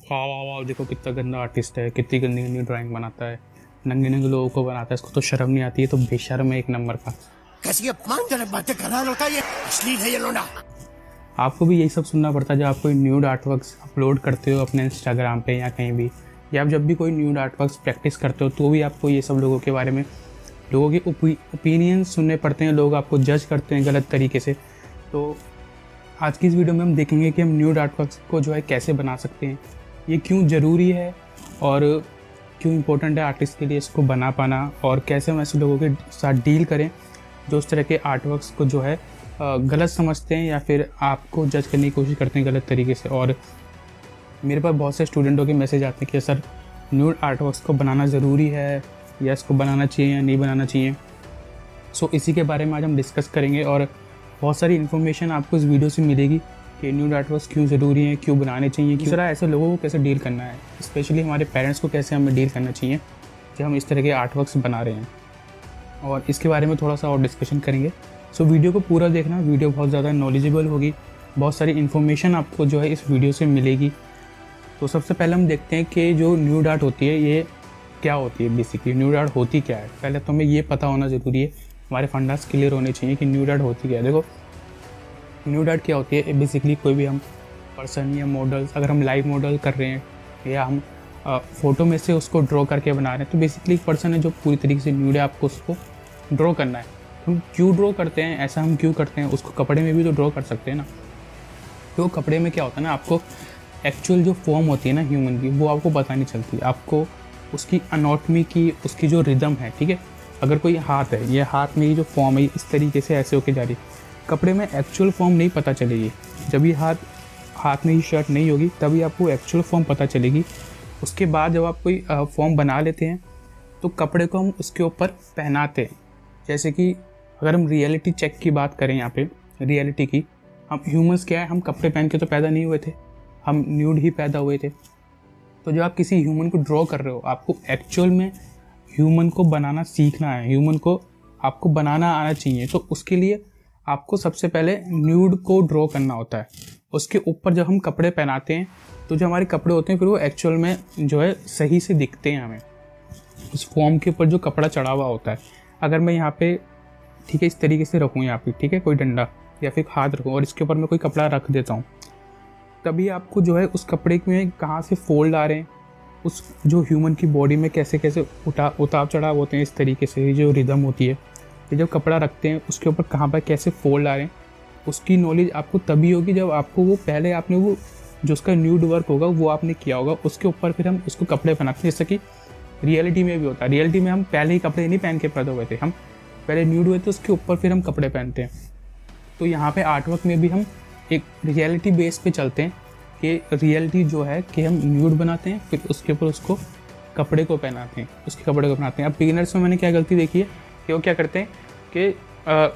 वाह वाह वाह, देखो कितना गंदा आर्टिस्ट है, कितनी गंदी गंदी ड्राइंग बनाता है, नंगे नंगे लोगों को बनाता है। इसको तो शर्म नहीं आती है, तो बेशर्म है एक नंबर का। कैसी अपमानजनक बातें कर रहा लड़का, ये अश्लील है ये लोना। आपको भी यही सब सुनना पड़ता है जब आप कोई न्यूड आर्टवर्क्स अपलोड करते हो अपने इंस्टाग्राम पे या कहीं भी, या आप जब भी कोई न्यूड आर्टवर्क्स प्रैक्टिस करते हो तो भी आपको ये सब लोगों के बारे में, लोगों के ओपिनियन सुनने पड़ते हैं, लोग आपको जज करते हैं गलत तरीके से। तो आज की इस वीडियो में हम देखेंगे कि हम न्यूड आर्टवर्क्स को जो है कैसे बना सकते हैं, ये क्यों ज़रूरी है और क्यों इम्पोर्टेंट है आर्टिस्ट के लिए इसको बना पाना, और कैसे हम ऐसे लोगों के साथ डील करें जो उस तरह के आर्टवर्क्स को जो है गलत समझते हैं या फिर आपको जज करने की कोशिश करते हैं गलत तरीके से। और मेरे पास बहुत से स्टूडेंटों के मैसेज आते हैं कि सर न्यूड आर्टवर्क्स को बनाना ज़रूरी है, या इसको बनाना चाहिए या नहीं बनाना चाहिए। सो इसी के बारे में आज हम डिस्कस करेंगे और बहुत सारी इन्फॉर्मेशन आपको इस वीडियो से मिलेगी कि न्यूड आर्टवर्क्स क्यों ज़रूरी हैं, क्यों बनाने चाहिए, किस तरह ऐसे लोगों को कैसे डील करना है, स्पेशली हमारे पेरेंट्स को कैसे हमें डील करना चाहिए कि हम इस तरह के आर्टवर्क्स बना रहे हैं, और इसके बारे में थोड़ा सा और डिस्कशन करेंगे। सो वीडियो को पूरा देखना, वीडियो बहुत ज़्यादा नॉलेजेबल होगी, बहुत सारी इन्फॉर्मेशन आपको जो है इस वीडियो से मिलेगी। तो सबसे पहले हम देखते हैं कि जो न्यूड आर्ट होती है ये क्या होती है, बेसिकली न्यूड आर्ट होती क्या है। पहले तो हमें ये पता होना ज़रूरी है, हमारे फंडास क्लियर होने चाहिए कि न्यूड आर्ट होती क्या है। देखो न्यूड आर्ट क्या होती है, बेसिकली कोई भी हम पर्सन या मॉडल्स, अगर हम लाइव मॉडल कर रहे हैं या हम फ़ोटो में से उसको ड्रॉ करके बना रहे हैं, तो बेसिकली एक पर्सन है जो पूरी तरीके से न्यूड है, आपको उसको ड्रॉ करना है। हम क्यों ड्रॉ करते हैं, ऐसा हम क्यों करते हैं, उसको कपड़े में भी तो ड्रॉ कर सकते हैं ना। तो कपड़े में क्या होता है ना, आपको एक्चुअल जो फॉर्म होती है ना ह्यूमन की, वो आपको पता नहीं चलती, आपको उसकी अनॉटमी की, उसकी जो रिदम है, ठीक है। अगर कोई हाथ है, ये हाथ में ही जो फॉर्म है इस तरीके से ऐसे होके जा रही है, कपड़े में एक्चुअल फॉर्म नहीं पता चलेगी। जब ये हाथ में ही शर्ट नहीं होगी तभी आपको एक्चुअल फॉर्म पता चलेगी। उसके बाद जब आप कोई फॉर्म बना लेते हैं तो कपड़े को हम उसके ऊपर पहनाते हैं। जैसे कि अगर हम रियलिटी चेक की बात करें, यहाँ पे रियलिटी की, हम ह्यूमंस क्या है, हम कपड़े पहन के तो पैदा नहीं हुए थे, हम न्यूड ही पैदा हुए थे। तो जब आप किसी ह्यूमन को ड्रॉ कर रहे हो, आपको एक्चुअल में ह्यूमन को बनाना सीखना है, ह्यूमन को आपको बनाना आना चाहिए। तो उसके लिए आपको सबसे पहले न्यूड को ड्रॉ करना होता है। उसके ऊपर जब हम कपड़े पहनाते हैं तो जो हमारे कपड़े होते हैं फिर वो एक्चुअल में जो है सही से दिखते हैं हमें, उस फॉर्म के ऊपर जो कपड़ा चढ़ा हुआ होता है। अगर मैं यहाँ पे, ठीक है, इस तरीके से रखूँ यहाँ पे, ठीक है, कोई डंडा या फिर हाथ रखूँ और इसके ऊपर मैं कोई कपड़ा रख देता हूँ, तभी आपको जो है उस कपड़े में कहाँ से फोल्ड आ रहे हैं, उस जो ह्यूमन की बॉडी में कैसे कैसे उतार चढ़ाव होते हैं, इस तरीके से जो रिदम होती है, ये जब कपड़ा रखते हैं उसके ऊपर कहाँ पर कैसे फोल्ड आ रहे हैं, उसकी नॉलेज आपको तभी होगी जब आपको वो पहले आपने वो जो उसका न्यूड वर्क होगा वो आपने किया होगा, उसके ऊपर फिर हम उसको कपड़े पहनाते हैं। जैसे कि रियलिटी में भी होता है, रियलिटी में हम पहले ही कपड़े नहीं पहन के पैदा हुए थे, हम पहले न्यूड हुए थे, उसके ऊपर फिर हम कपड़े पहनते हैं। तो यहाँ पे आर्टवर्क में भी हम एक रियलिटी बेस पे चलते हैं कि रियलिटी जो है कि हम न्यूड बनाते हैं, फिर उसके ऊपर उसको कपड़े को पहनाते हैं, उसके कपड़े को पहनाते हैं। अब बिगिनर्स में मैंने क्या गलती देखी है कि वो क्या करते हैं कि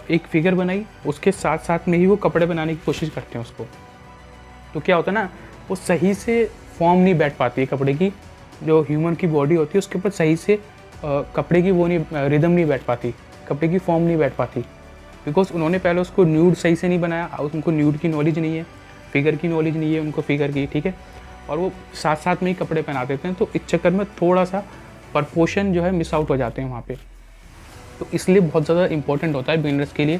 एक फिगर बनाई, उसके साथ साथ में ही वो कपड़े बनाने की कोशिश करते हैं उसको। तो क्या होता है ना, वो सही से फॉर्म नहीं बैठ पाती है कपड़े की, जो ह्यूमन की बॉडी होती है उसके ऊपर सही से कपड़े की वो नहीं, रिदम नहीं बैठ पाती, कपड़े की फॉर्म नहीं बैठ पाती, बिकॉज उन्होंने पहले उसको न्यूड सही से नहीं बनाया, उनको न्यूड की नॉलेज नहीं है, फिगर की नॉलेज नहीं है उनको, फिगर की, ठीक है, और वो साथ साथ में ही कपड़े पहना देते हैं। तो इस चक्कर में थोड़ा सा प्रपोर्शन जो है मिस आउट हो जाते हैं वहाँ पे। तो इसलिए बहुत ज़्यादा इंपॉर्टेंट होता है बिगिनर्स के लिए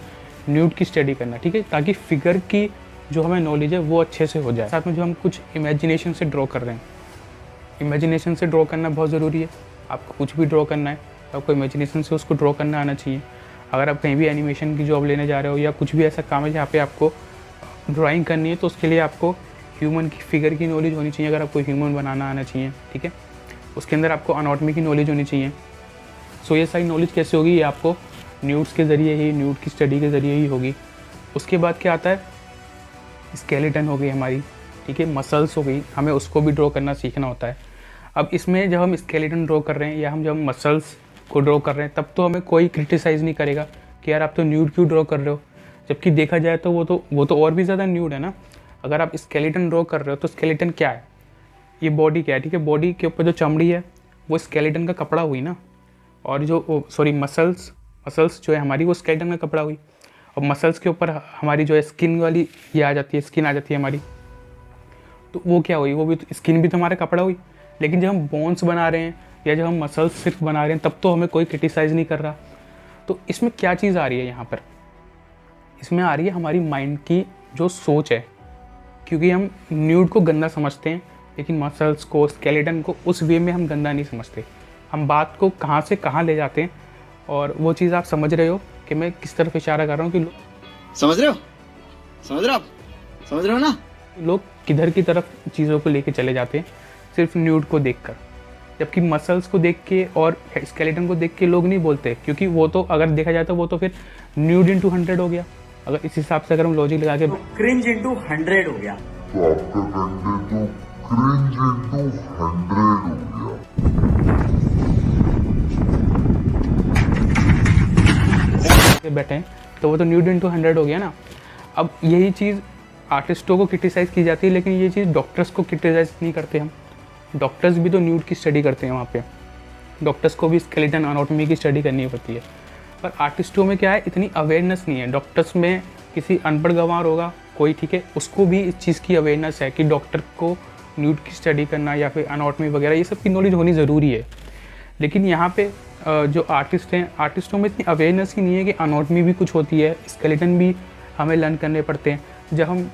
न्यूड की स्टडी करना, ठीक है, ताकि फिगर की जो हमें नॉलेज है वो अच्छे से हो जाए। साथ में जो हम कुछ इमेजिनेशन से ड्रॉ कर रहे हैं, इमेजिनेशन से ड्रॉ करना बहुत ज़रूरी है। आपको कुछ भी ड्रॉ करना है तो आपको इमेजिनेशन से उसको ड्रॉ करना आना चाहिए। अगर आप कहीं भी एनिमेशन की जॉब लेने जा रहे हो या कुछ भी ऐसा काम है जहाँ पे आपको ड्राइंग करनी है, तो उसके लिए आपको ह्यूमन की फिगर की नॉलेज होनी चाहिए। अगर आपको ह्यूमन बनाना आना चाहिए, ठीक है, उसके अंदर आपको अनाटॉमी की नॉलेज होनी चाहिए। सो ये सारी नॉलेज कैसे होगी, ये आपको न्यूड्स के ज़रिए ही, न्यूड की स्टडी के ज़रिए ही होगी। उसके बाद क्या आता है, स्केलेटन हो गई हमारी, ठीक है, मसल्स हो गई, हमें उसको भी ड्रॉ करना सीखना होता है। अब इसमें जब हम स्केलेटन ड्रॉ कर रहे हैं या हम जब मसल्स को ड्रॉ कर रहे हैं, तब तो हमें कोई क्रिटिसाइज़ नहीं करेगा कि यार आप तो न्यूड क्यों ड्रॉ कर रहे हो, जबकि देखा जाए तो वो तो और भी ज़्यादा न्यूड है ना। अगर आप स्केलेटन ड्रॉ कर रहे हो तो स्केलेटन क्या है, ये बॉडी क्या है, ठीक है, बॉडी के ऊपर जो चमड़ी है वो स्केलेटन का कपड़ा हुई ना, और जो मसल्स जो है हमारी वो स्केलेटन का कपड़ा हुई, और मसल्स के ऊपर हमारी जो है स्किन वाली ये आ जाती है, स्किन आ जाती है हमारी। तो वो क्या हुई, वो भी तो स्किन भी तो हमारा कपड़ा हुई। लेकिन जब हम बोन्स बना रहे हैं या जब हम मसल्स सिर्फ बना रहे हैं तब तो हमें कोई क्रिटिसाइज़ नहीं कर रहा। तो इसमें क्या चीज़ आ रही है यहाँ पर, इसमें आ रही है हमारी माइंड की जो सोच है, क्योंकि हम न्यूड को गंदा समझते हैं लेकिन मसल्स को, स्केलेटन को उस वे में हम गंदा नहीं समझते। हम बात को कहाँ से कहाँ ले जाते हैं, और वो चीज़ आप समझ रहे हो कि मैं किस तरफ इशारा कर रहा हूँ कि समझ रहे हो, समझ रहे हो आप, समझ रहे हो ना। लोग किधर की तरफ चीज़ों को लेके चले जाते हैं सिर्फ न्यूड को देखकर, जबकि मसल्स को देख के और स्केलेटन को देख के लोग नहीं बोलते, क्योंकि वो तो अगर देखा जाए तो वो तो फिर न्यूड इंटू 100 हो गया। अगर इस हिसाब से अगर हम लॉजिक लगा के तो क्रिंज इंटू 100 हो गया। तो आपका कंटेंट तो क्रिंज इंटू 100 हो गया। बैठे हैं तो वो तो न्यूड इंटू 100 हो गया ना। अब यही चीज़ आर्टिस्टों को क्रिटिसाइज़ की जाती है, लेकिन ये चीज़ डॉक्टर्स को क्रिटिसाइज़ नहीं करते हम। डॉक्टर्स भी तो न्यूड की स्टडी करते हैं वहाँ पे, डॉक्टर्स को भी स्केलेटन एनाटॉमी की स्टडी करनी पड़ती है। पर आर्टिस्टों में क्या है, इतनी अवेयरनेस नहीं है। डॉक्टर्स में किसी अनपढ़ गंवार होगा कोई, ठीक है, उसको भी इस चीज़ की अवेयरनेस है कि डॉक्टर को न्यूड की स्टडी करना या फिर एनाटॉमी वगैरह ये सब की नॉलेज होनी ज़रूरी है। लेकिन यहाँ पे जो आर्टिस्ट हैं, आर्टिस्टों में इतनी अवेयरनेस ही नहीं है कि एनाटॉमी भी कुछ होती है, स्केलेटन भी हमें लर्न करने पड़ते हैं। जब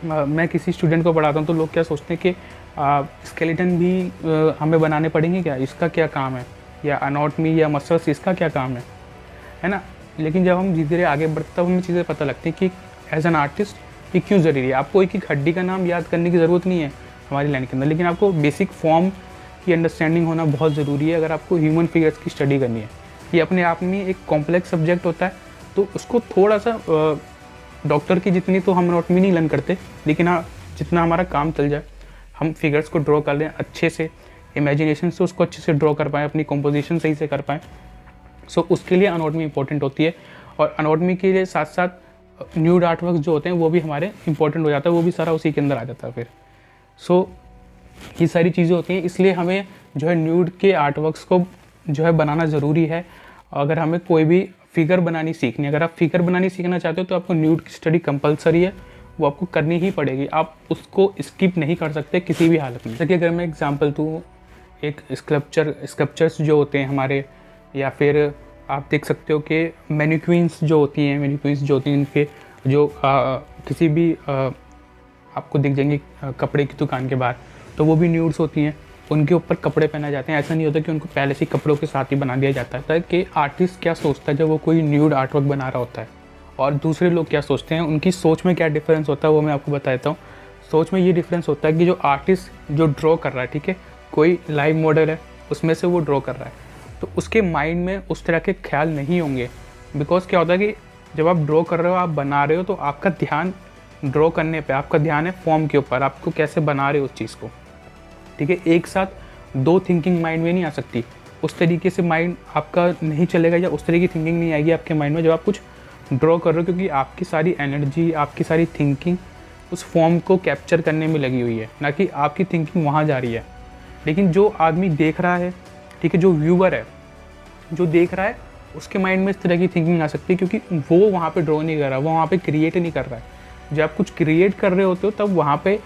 मैं किसी स्टूडेंट को पढ़ाता हूँ तो लोग क्या सोचते हैं कि स्केलेटन भी हमें बनाने पड़ेंगे क्या, इसका क्या काम है, या एनाटॉमी या मसल्स इसका क्या काम है ना। लेकिन जब हम धीरे धीरे आगे बढ़ते तब हमें चीज़ें पता लगती हैं कि एज एन आर्टिस्ट ये क्यों ज़रूरी है। आपको एक एक हड्डी का नाम याद करने की ज़रूरत नहीं है हमारी लाइन के अंदर, लेकिन आपको बेसिक फॉर्म की अंडरस्टैंडिंग होना बहुत ज़रूरी है अगर आपको ह्यूमन फिगर्स की स्टडी करनी है। ये अपने आप में एक कॉम्प्लेक्स सब्जेक्ट होता है, तो उसको थोड़ा सा डॉक्टर की जितनी तो हम एनाटॉमी नहीं लर्न करते, लेकिन हाँ जितना हमारा काम चल जाए, हम फिगर्स को ड्रॉ कर लें अच्छे से, इमेजिनेशन से उसको अच्छे से ड्रॉ कर पाएँ, अपनी कंपोजिशन सही से कर पाएँ। सो उसके लिए एनाटॉमी इंपॉर्टेंट होती है, और एनाटॉमी के लिए साथ साथ न्यूड आर्टवर्क जो होते हैं वो भी हमारे इंपॉर्टेंट हो जाता है, वो भी सारा उसी के अंदर आ जाता है फिर। सो ये सारी चीज़ें होती हैं, इसलिए हमें जो है न्यूड के आर्टवर्क्स को जो है बनाना ज़रूरी है। अगर हमें कोई भी फिगर बनानी सीखनी है, अगर आप फिगर बनानी सीखना चाहते हो तो आपको न्यूड की स्टडी कंपलसरी है, वो आपको करनी ही पड़ेगी, आप उसको स्किप नहीं कर सकते किसी भी हालत में। जैसे कि अगर मैं एग्जांपल दूँ, एक स्कल्पचर्स जो होते हैं हमारे, या फिर आप देख सकते हो कि मैनिक्विन्स जो होती हैं, इनके जो किसी भी आपको दिख जाएंगे कपड़े की दुकान के बाहर, तो वो भी न्यूड्स होती हैं, उनके ऊपर कपड़े पहना जाते हैं। ऐसा नहीं होता कि उनको पहले से कपड़ों के साथ ही बना दिया जाता है कि आर्टिस्ट क्या सोचता है जब वो कोई न्यूड आर्टवर्क बना रहा होता है, और दूसरे लोग क्या सोचते हैं, उनकी सोच में क्या डिफरेंस होता है वो मैं आपको बताता हूँ। सोच में ये डिफरेंस होता है कि जो आर्टिस्ट जो ड्रॉ कर रहा है, ठीक है, कोई लाइव मॉडल है उसमें से वो ड्रॉ कर रहा है, तो उसके माइंड में उस तरह के ख्याल नहीं होंगे। बिकॉज क्या होता है कि जब आप ड्रॉ कर रहे हो, आप बना रहे हो, तो आपका ध्यान ड्रॉ करने पे, आपका ध्यान है फॉर्म के ऊपर, आपको कैसे बना रहे हो उस चीज़ को, ठीक है। एक साथ दो थिंकिंग माइंड में नहीं आ सकती, उस तरीके से माइंड आपका नहीं चलेगा, या उस तरीके की थिंकिंग नहीं आएगी आपके माइंड में जब आप कुछ ड्रॉ कर रहे हो, क्योंकि आपकी सारी एनर्जी, आपकी सारी थिंकिंग उस फॉर्म को कैप्चर करने में लगी हुई है, ना कि आपकी थिंकिंग वहाँ जा रही है। लेकिन जो आदमी देख रहा है, ठीक है, जो व्यूअर है, जो देख रहा है, उसके माइंड में इस तरह की थिंकिंग आ सकती है, क्योंकि वो वहाँ पे ड्रॉ नहीं कर रहा, वो वहाँ पे क्रिएट नहीं कर रहा है। जब आप कुछ क्रिएट कर रहे होते हो तब वहाँ पे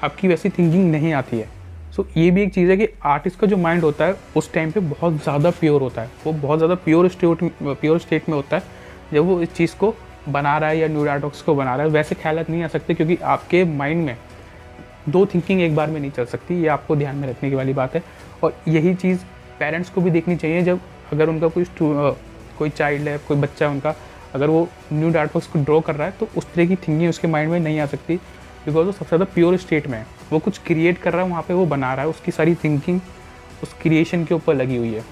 आपकी वैसी थिंकिंग नहीं आती है। सो ये भी एक चीज़ है कि आर्टिस्ट का जो माइंड होता है उस टाइम पे बहुत ज़्यादा प्योर होता है, वो बहुत ज़्यादा प्योर स्टेट में होता है जब वो इस चीज़ को बना रहा है या न्यूड आर्टवर्क्स को बना रहा है। वैसे ख्यालात नहीं आ सकते, क्योंकि आपके माइंड में दो थिंकिंग एक बार में नहीं चल सकती, ये आपको ध्यान में रखने की वाली बात है। और यही चीज़ पेरेंट्स को भी देखनी चाहिए, जब अगर उनका कोई चाइल्ड है, कोई बच्चा है उनका, अगर वो न्यूड आर्टवर्क्स को ड्रॉ कर रहा है तो उस तरह की थिंकिंग उसके माइंड में नहीं आ सकती, बिकॉज वो सबसे ज़्यादा प्योर स्टेट में है, वो कुछ क्रिएट कर रहा है, वहाँ पे वो बना रहा है, उसकी सारी थिंकिंग उस क्रिएशन के ऊपर लगी हुई है।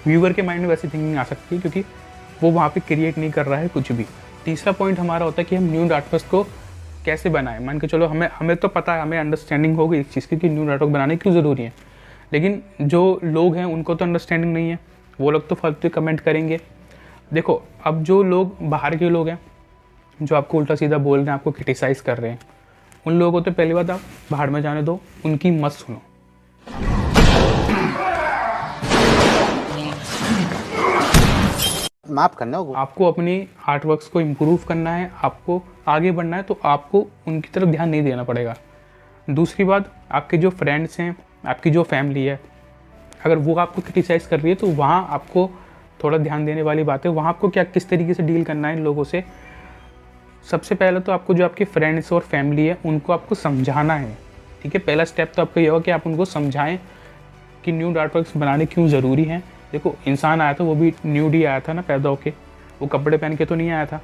व्यूअर के माइंड में वैसी थिंकिंग आ सकती है, क्योंकि वो वहाँ पे क्रिएट नहीं कर रहा है कुछ भी। तीसरा पॉइंट हमारा होता है कि हम न्यूड आर्टवर्क्स को कैसे बनाएं। मान के चलो हमें तो पता है, हमें अंडरस्टैंडिंग होगी इस चीज़ की कि न्यूड आर्टवर्क बनाने क्यों ज़रूरी है, लेकिन जो लोग हैं उनको तो अंडरस्टैंडिंग नहीं है, वो लोग तो फालतू कमेंट करेंगे। देखो, अब जो लोग बाहर के लोग हैं जो आपको उल्टा सीधा बोल रहे हैं, आपको क्रिटिसाइज़ कर रहे हैं, उन लोगों को तो पहली बात आप बाहर में जाने दो, उनकी मत सुनो। माफ करना होगा। आपको अपनी आर्टवर्क्स को इम्प्रूव करना है, आपको आगे बढ़ना है, तो आपको उनकी तरफ ध्यान नहीं देना पड़ेगा। दूसरी बात, आपके जो फ्रेंड्स हैं, आपकी जो फैमिली है, अगर वो आपको क्रिटिसाइज़ कर रही है तो वहाँ आपको थोड़ा ध्यान देने वाली बात है। वहाँ आपको क्या किस तरीके से डील करना है इन लोगों से। सबसे पहले तो आपको जो आपके फ्रेंड्स और फैमिली है उनको आपको समझाना है, ठीक है। पहला स्टेप तो आपका ये होगा कि आप उनको समझाएं कि न्यूड आर्टवर्क्स बनाने क्यों ज़रूरी हैं। देखो, इंसान आया था वो भी न्यूड ही आया था ना, पैदा होके, वो कपड़े पहन के तो नहीं आया था।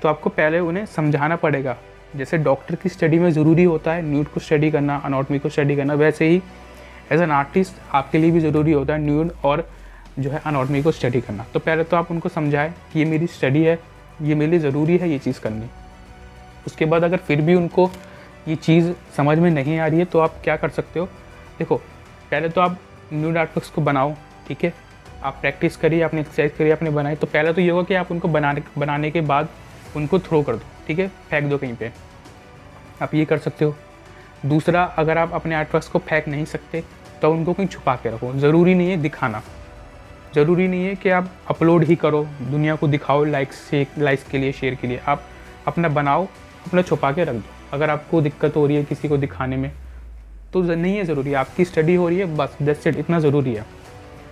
तो आपको पहले उन्हें समझाना पड़ेगा। जैसे डॉक्टर की स्टडी में ज़रूरी होता है न्यूड को स्टडी करना, अनाटॉमी को स्टडी करना, वैसे ही एज एन आर्टिस्ट आपके लिए भी ज़रूरी होता है न्यूड और जो है अनाटॉमी को स्टडी करना। तो पहले तो आप उनको समझाएं कि ये मेरी स्टडी है, ये मेरे लिए ज़रूरी है ये चीज़ करनी। उसके बाद अगर फिर भी उनको ये चीज़ समझ में नहीं आ रही है तो आप क्या कर सकते हो। देखो, पहले तो आप न्यूड आर्टवर्क्स को बनाओ, ठीक है। आप प्रैक्टिस करिए, आपने एक्सरसाइज करिए, आपने बनाई। तो पहले तो ये होगा कि आप उनको बनाने के बाद उनको थ्रो कर दो, ठीक है, फेंक दो कहीं पे, आप ये कर सकते हो। दूसरा, अगर आप अपने आर्टवर्क्स को फेंक नहीं सकते तो उनको कहीं छुपा के रखो। ज़रूरी नहीं है दिखाना, ज़रूरी नहीं है कि आप अपलोड ही करो, दुनिया को दिखाओ लाइक्स के लिए, शेयर के लिए। आप अपना बनाओ, अपना छुपा के रख दो। अगर आपको दिक्कत हो रही है किसी को दिखाने में तो नहीं है ज़रूरी, आपकी स्टडी हो रही है, बस दैट्स इट, इतना ज़रूरी है,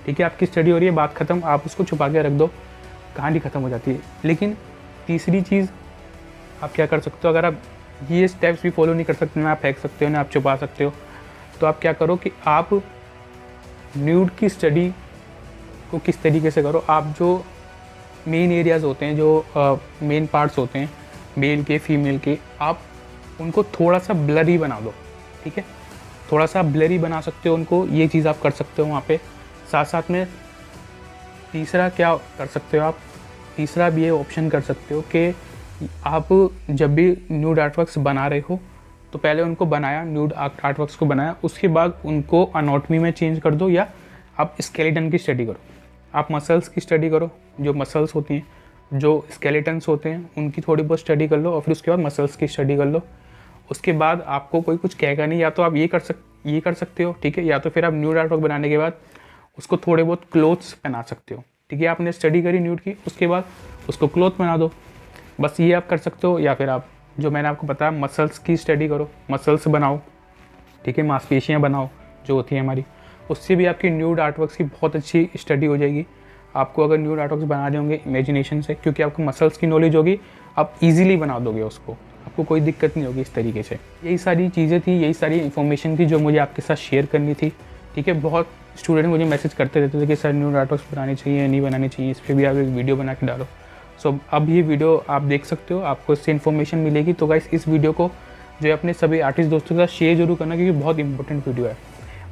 ठीक है। आपकी स्टडी हो रही है, बात ख़त्म, आप उसको छुपा के रख दो, कहानी ख़त्म हो जाती है। लेकिन तीसरी चीज़ आप क्या कर सकते हो, अगर आप ये स्टेप्स भी फॉलो नहीं कर सकते, ना आप फेंक सकते हो ना आप छुपा सकते हो, तो आप क्या करो कि आप न्यूड की स्टडी को किस तरीके से करो। आप जो मेन एरियाज़ होते हैं, जो मेन पार्ट्स होते हैं मेल के फीमेल के, आप उनको थोड़ा सा ब्लरी बना दो, ठीक है। थोड़ा सा ब्लरी बना सकते हो उनको, ये चीज़ आप कर सकते हो वहाँ पे। साथ साथ में तीसरा क्या कर सकते हो आप, तीसरा भी ये ऑप्शन कर सकते हो कि आप जब भी न्यूड आर्टवर्क्स बना रहे हो तो पहले उनको बनाया, न्यूड आर्टवर्क्स को बनाया, उसके बाद उनको अनाटॉमी में चेंज कर दो, या आप स्केलेटन की स्टडी करो, आप मसल्स की स्टडी करो। जो मसल्स होती हैं, जो स्केलेटन्स होते हैं, उनकी थोड़ी बहुत स्टडी कर लो और फिर उसके बाद मसल्स की स्टडी कर लो। उसके बाद आपको कोई कुछ कहेगा नहीं, या तो आप ये कर सकते हो, ठीक है, या तो फिर आप न्यूड आर्टवर्क बनाने के बाद उसको थोड़े बहुत क्लोथ्स पहना सकते हो, ठीक है। आपने स्टडी करी न्यूड की, उसके बाद उसको क्लोथ बना दो, बस ये आप कर सकते हो। या फिर आप जो मैंने आपको बताया मसल्स की स्टडी करो, मसल्स बनाओ, ठीक है, मांसपेशियाँ बनाओ जो होती हैं हमारी, उससे भी आपकी न्यूड आर्टवर्क्स की बहुत अच्छी स्टडी हो जाएगी। आपको अगर न्यूड आर्टवर्क्स बना रहे होंगे इमेजिनेशन से, क्योंकि आपको मसल्स की नॉलेज होगी, आप इजीली बना दोगे उसको, आपको कोई दिक्कत नहीं होगी इस तरीके से। यही सारी चीज़ें थी, यही सारी इन्फॉर्मेशन थी जो मुझे आपके साथ शेयर करनी थी, ठीक है। बहुत स्टूडेंट मुझे मैसेज करते रहते थे कि सर न्यूड आर्टवर्क्स बनाने चाहिए, नहीं बनाने चाहिए, इस पर भी आप एक वीडियो बना के डालो। सो अब ये वीडियो आप देख सकते हो, आपको इससे इन्फॉर्मेशन मिलेगी। तो गाइस, इस वीडियो को जो है अपने सभी आर्टिस्ट दोस्तों के साथ शेयर जरूर करना, क्योंकि बहुत इंपॉर्टेंट वीडियो है।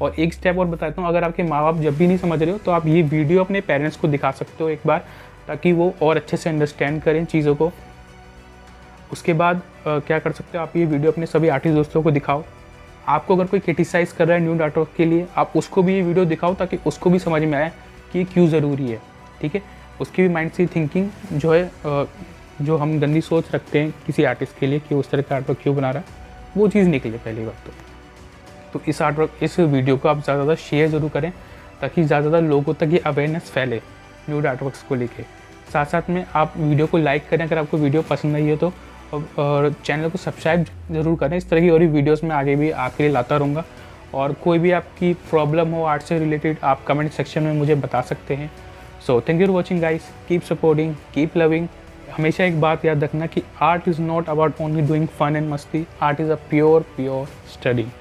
और एक स्टेप और बताता हूँ, अगर आपके माँ बाप जब भी नहीं समझ रहे हो तो आप ये वीडियो अपने पेरेंट्स को दिखा सकते हो एक बार, ताकि वो और अच्छे से अंडरस्टैंड करें चीज़ों को। उसके बाद क्या कर सकते हो, आप ये वीडियो अपने सभी आर्टिस्ट दोस्तों को दिखाओ। आपको अगर कोई क्रिटिसाइज़ कर रहा है न्यूड आर्टवर्क के लिए, आप उसको भी ये वीडियो दिखाओ, ताकि उसको भी समझ में आए कि ये क्यों ज़रूरी है, ठीक है। उसकी भी माइंड से थिंकिंग जो है, जो हम गंदी सोच रखते हैं किसी आर्टिस्ट के लिए कि उस तरह का आर्टवर्क क्यों बना रहा है, वो चीज़ निकले पहली बात तो इस वीडियो को आप ज़्यादा से ज़्यादा शेयर ज़रूर करें, ताकि ज़्यादा से ज़्यादा लोगों तक ये अवेयरनेस फैले न्यूड आर्टवर्क्स को लेके। साथ साथ में आप वीडियो को लाइक करें अगर आपको वीडियो पसंद आई है तो, और चैनल को सब्सक्राइब ज़रूर करें। इस तरह की और भी वीडियोज़ मैं आगे भी आपके लिए लाता रहूँगा। और कोई भी आपकी प्रॉब्लम हो आर्ट से रिलेटेड, आप कमेंट सेक्शन में मुझे बता सकते हैं। So thank you for watching guys, keep supporting, keep loving. हमेशा एक बात याद रखना कि art is not about only doing fun and मस्ती, art is a pure study.